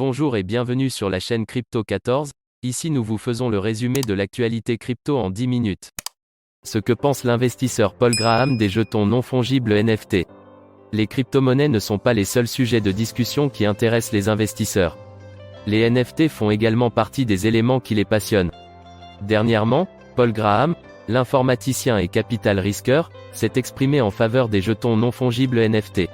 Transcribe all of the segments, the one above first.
Bonjour et bienvenue sur la chaîne Crypto 14. Ici nous vous faisons le résumé de l'actualité crypto en 10 minutes. Ce que pense l'investisseur Paul Graham des jetons non fongibles NFT. Les crypto-monnaies ne sont pas les seuls sujets de discussion qui intéressent les investisseurs. Les NFT font également partie des éléments qui les passionnent. Dernièrement, Paul Graham, l'informaticien et capital risqueur, s'est exprimé en faveur des jetons non fongibles NFT.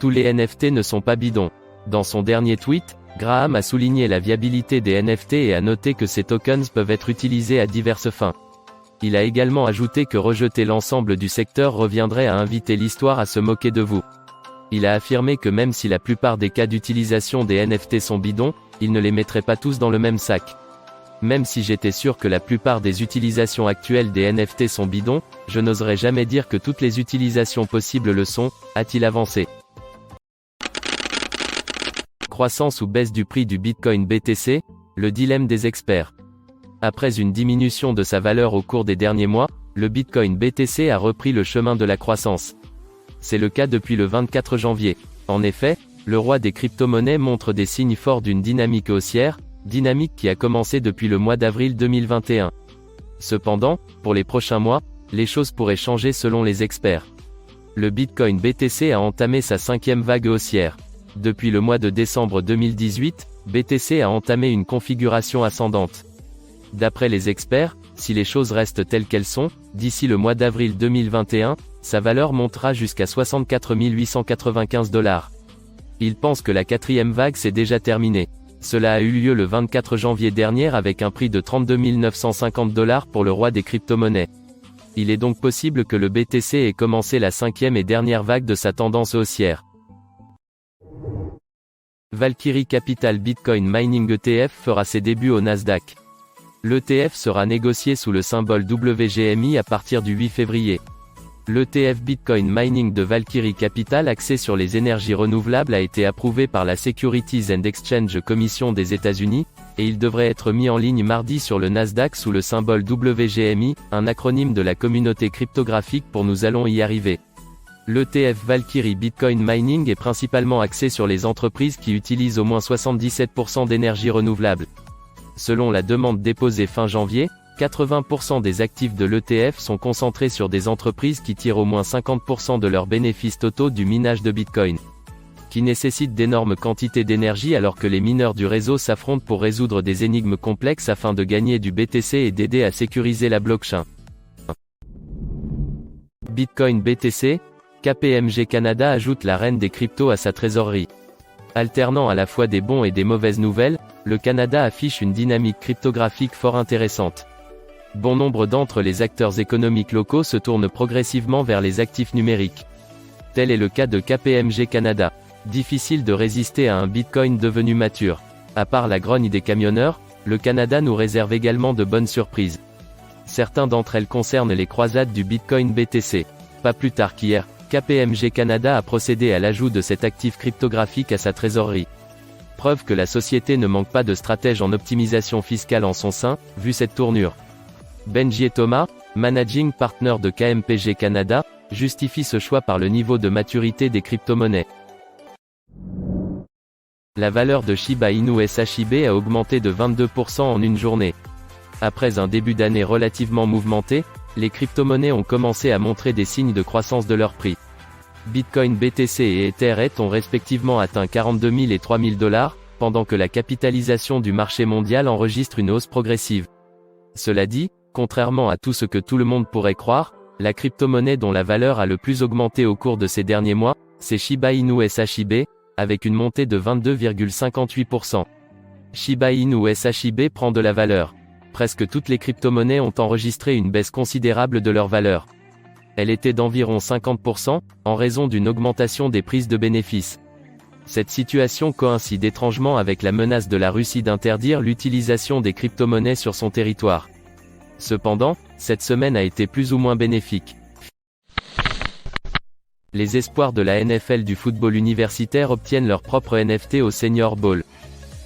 Tous les NFT ne sont pas bidons. Dans son dernier tweet, Graham a souligné la viabilité des NFT et a noté que ces tokens peuvent être utilisés à diverses fins. Il a également ajouté que rejeter l'ensemble du secteur reviendrait à inviter l'histoire à se moquer de vous. Il a affirmé que même si la plupart des cas d'utilisation des NFT sont bidons, il ne les mettrait pas tous dans le même sac. Même si j'étais sûr que la plupart des utilisations actuelles des NFT sont bidons, je n'oserais jamais dire que toutes les utilisations possibles le sont, a-t-il avancé. Croissance ou baisse du prix du Bitcoin BTC, le dilemme des experts. Après une diminution de sa valeur au cours des derniers mois, le Bitcoin BTC a repris le chemin de la croissance. C'est le cas depuis le 24 janvier. En effet, le roi des crypto-monnaies montre des signes forts d'une dynamique haussière, dynamique qui a commencé depuis le mois d'avril 2021. Cependant, pour les prochains mois, les choses pourraient changer selon les experts. Le Bitcoin BTC a entamé sa 5e vague haussière. Depuis le mois de décembre 2018, BTC a entamé une configuration ascendante. D'après les experts, si les choses restent telles qu'elles sont, d'ici le mois d'avril 2021, sa valeur montera jusqu'à 64 895 $. Ils pensent que la 4e vague s'est déjà terminée. Cela a eu lieu le 24 janvier dernier avec un prix de 32 950 $ pour le roi des crypto-monnaies. Il est donc possible que le BTC ait commencé la 5e et dernière vague de sa tendance haussière. Valkyrie Capital Bitcoin Mining ETF fera ses débuts au Nasdaq. L'ETF sera négocié sous le symbole WGMI à partir du 8 février. L'ETF Bitcoin Mining de Valkyrie Capital axé sur les énergies renouvelables a été approuvé par la Securities and Exchange Commission des États-Unis, et il devrait être mis en ligne mardi sur le Nasdaq sous le symbole WGMI, un acronyme de la communauté cryptographique pour Nous allons y arriver. L'ETF Valkyrie Bitcoin Mining est principalement axé sur les entreprises qui utilisent au moins 77% d'énergie renouvelable. Selon la demande déposée fin janvier, 80% des actifs de l'ETF sont concentrés sur des entreprises qui tirent au moins 50% de leurs bénéfices totaux du minage de Bitcoin, qui nécessite d'énormes quantités d'énergie alors que les mineurs du réseau s'affrontent pour résoudre des énigmes complexes afin de gagner du BTC et d'aider à sécuriser la blockchain. Bitcoin BTC, KPMG Canada ajoute la reine des cryptos à sa trésorerie. Alternant à la fois des bons et des mauvaises nouvelles, le Canada affiche une dynamique cryptographique fort intéressante. Bon nombre d'entre les acteurs économiques locaux se tournent progressivement vers les actifs numériques. Tel est le cas de KPMG Canada. Difficile de résister à un Bitcoin devenu mature. À part la grogne des camionneurs, le Canada nous réserve également de bonnes surprises. Certains d'entre elles concernent les croisades du Bitcoin BTC. Pas plus tard qu'hier, KPMG Canada a procédé à l'ajout de cet actif cryptographique à sa trésorerie. Preuve que la société ne manque pas de stratèges en optimisation fiscale en son sein, vu cette tournure. Benji Thomas, managing partner de KPMG Canada, justifie ce choix par le niveau de maturité des crypto-monnaies. La valeur de Shiba Inu SHIB a augmenté de 22% en une journée. Après un début d'année relativement mouvementé, les crypto-monnaies ont commencé à montrer des signes de croissance de leur prix. Bitcoin BTC et Ethereum ont respectivement atteint 42 000 et 3 000 $, pendant que la capitalisation du marché mondial enregistre une hausse progressive. Cela dit, contrairement à tout ce que tout le monde pourrait croire, la crypto-monnaie dont la valeur a le plus augmenté au cours de ces derniers mois, c'est Shiba Inu SHIB, avec une montée de 22,58%. Shiba Inu SHIB prend de la valeur. Presque toutes les crypto-monnaies ont enregistré une baisse considérable de leur valeur. Elle était d'environ 50%, en raison d'une augmentation des prises de bénéfices. Cette situation coïncide étrangement avec la menace de la Russie d'interdire l'utilisation des crypto-monnaies sur son territoire. Cependant, cette semaine a été plus ou moins bénéfique. Les espoirs de la NFL du football universitaire obtiennent leur propre NFT au Senior Bowl.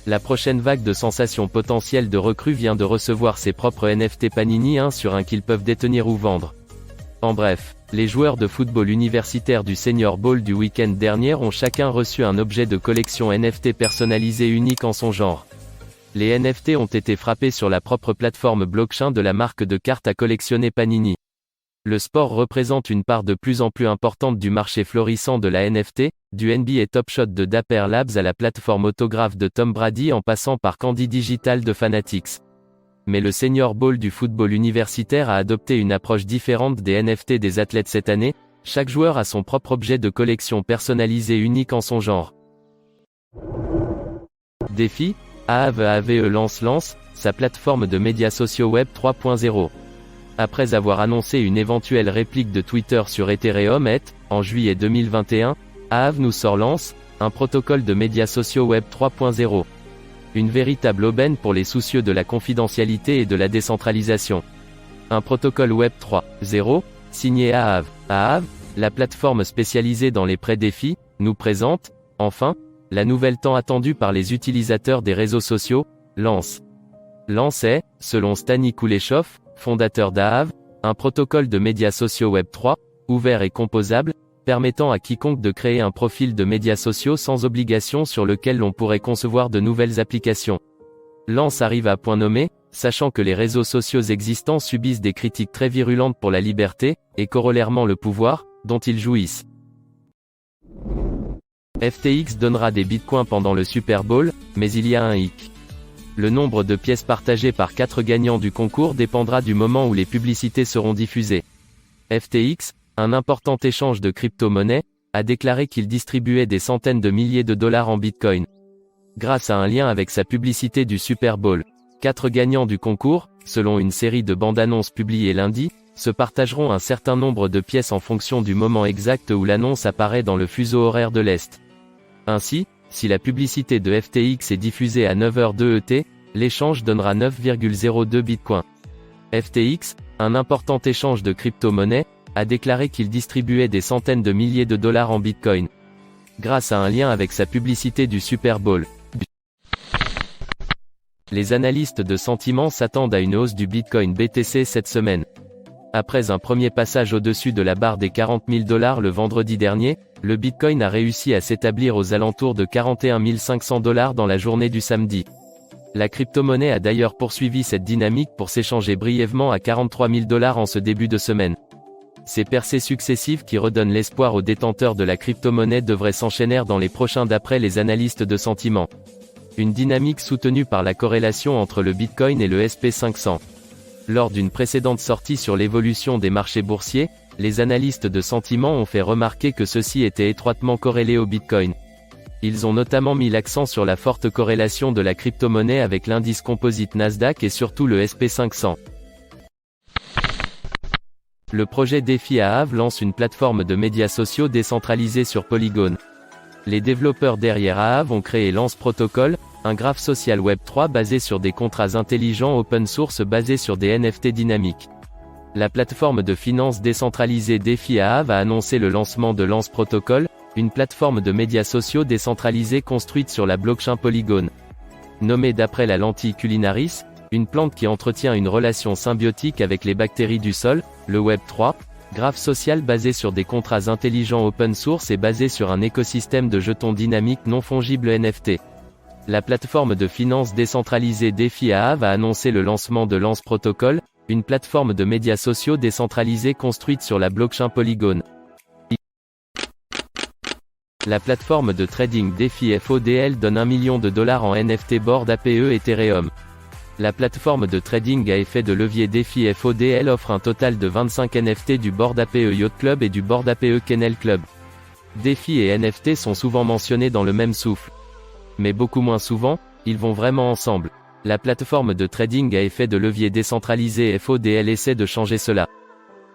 La prochaine vague de sensations potentielles de recrues vient de recevoir ses propres NFT Panini 1 sur 1 qu'ils peuvent détenir ou vendre. En bref, Les joueurs de football universitaire du Senior Bowl du week-end dernier ont chacun reçu un objet de collection NFT personnalisé unique en son genre. Les NFT ont été frappés sur la propre plateforme blockchain de la marque de cartes à collectionner Panini. Le sport représente une part de plus en plus importante du marché florissant de la NFT, du NBA Top Shot de Dapper Labs à la plateforme autographe de Tom Brady en passant par Candy Digital de Fanatics. Mais le Senior Bowl du football universitaire a adopté une approche différente des NFT des athlètes cette année, chaque joueur a son propre objet de collection personnalisé unique en son genre. Défi, AAVE lance sa plateforme de médias sociaux Web 3.0. Après avoir annoncé une éventuelle réplique de Twitter sur Ethereum en juillet 2021, Aave nous lance un protocole de médias sociaux Web 3.0. Une véritable aubaine pour les soucieux de la confidentialité et de la décentralisation. Un protocole Web 3.0, signé Aave. Aave, la plateforme spécialisée dans les pré-défis, nous présente, enfin, la nouvelle tant attendue par les utilisateurs des réseaux sociaux, Lance. Lance est, selon Stani Kuleshov, fondateur d'Aave, un protocole de médias sociaux Web 3, ouvert et composable, permettant à quiconque de créer un profil de médias sociaux sans obligation sur lequel l'on pourrait concevoir de nouvelles applications. Lance arrive à point nommé, sachant que les réseaux sociaux existants subissent des critiques très virulentes pour la liberté, et corollairement le pouvoir, dont ils jouissent. FTX donnera des bitcoins pendant le Super Bowl, mais il y a un hic. Le nombre de pièces partagées par 4 gagnants du concours dépendra du moment où les publicités seront diffusées. FTX, un important échange de crypto-monnaies, a déclaré qu'il distribuait des centaines de milliers de dollars en bitcoin. Grâce à un lien avec sa publicité du Super Bowl, 4 gagnants du concours, selon une série de bandes-annonces publiées lundi, se partageront un certain nombre de pièces en fonction du moment exact où l'annonce apparaît dans le fuseau horaire de l'Est. Ainsi, si la publicité de FTX est diffusée à 9h02 ET, l'échange donnera 9,02 bitcoins. FTX, un important échange de crypto-monnaies, a déclaré qu'il distribuait des centaines de milliers de dollars en bitcoin. Grâce à un lien avec sa publicité du Super Bowl. Les analystes de sentiments s'attendent à une hausse du Bitcoin BTC cette semaine. Après un premier passage au-dessus de la barre des 40 000 dollars le vendredi dernier, le Bitcoin a réussi à s'établir aux alentours de 41 500 dollars dans la journée du samedi. La crypto-monnaie a d'ailleurs poursuivi cette dynamique pour s'échanger brièvement à 43 000 dollars en ce début de semaine. Ces percées successives qui redonnent l'espoir aux détenteurs de la crypto-monnaie devraient s'enchaîner dans les prochains d'après les analystes de sentiments. Une dynamique soutenue par la corrélation entre le Bitcoin et le SP500. Lors d'une précédente sortie sur l'évolution des marchés boursiers, les analystes de sentiments ont fait remarquer que ceux-ci étaient étroitement corrélés au Bitcoin. Ils ont notamment mis l'accent sur la forte corrélation de la crypto-monnaie avec l'indice composite Nasdaq et surtout le SP500. Le projet Défi Aave lance une plateforme de médias sociaux décentralisée sur Polygon. Les développeurs derrière Aave ont créé Lance Protocol, un graphe social Web 3 basé sur des contrats intelligents open source basés sur des NFT dynamiques. La plateforme de finance décentralisée Défi Aave a annoncé le lancement de Lance Protocol, une plateforme de médias sociaux décentralisée construite sur la blockchain Polygon. Nommée d'après la lentille culinaris, une plante qui entretient une relation symbiotique avec les bactéries du sol, le Web 3, graphe social basé sur des contrats intelligents open source et basé sur un écosystème de jetons dynamiques non fongibles NFT. La plateforme de finance décentralisée Défi Aave a annoncé le lancement de Lance Protocol, une plateforme de médias sociaux décentralisée construite sur la blockchain Polygon. La plateforme de trading Défi FODL donne 1 million de dollars en NFT Bored Ape Ethereum. La plateforme de trading à effet de levier Défi FODL offre un total de 25 NFT du Bored Ape Yacht Club et du Bored Ape Kennel Club. Défi et NFT sont souvent mentionnés dans le même souffle. Mais beaucoup moins souvent, ils vont vraiment ensemble. La plateforme de trading à effet de levier décentralisé FODL essaie de changer cela.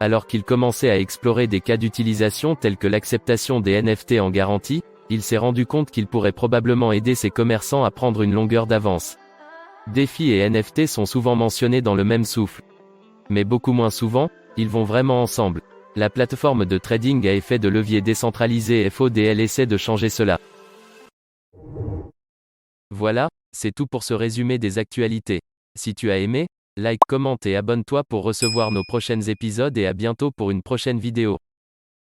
Alors qu'il commençait à explorer des cas d'utilisation tels que l'acceptation des NFT en garantie, il s'est rendu compte qu'il pourrait probablement aider ses commerçants à prendre une longueur d'avance. Défi et NFT sont souvent mentionnés dans le même souffle. Mais beaucoup moins souvent, ils vont vraiment ensemble. La plateforme de trading à effet de levier décentralisé FODL essaie de changer cela. Voilà, c'est tout pour ce résumé des actualités. Si tu as aimé, like, commente et abonne-toi pour recevoir nos prochains épisodes et à bientôt pour une prochaine vidéo.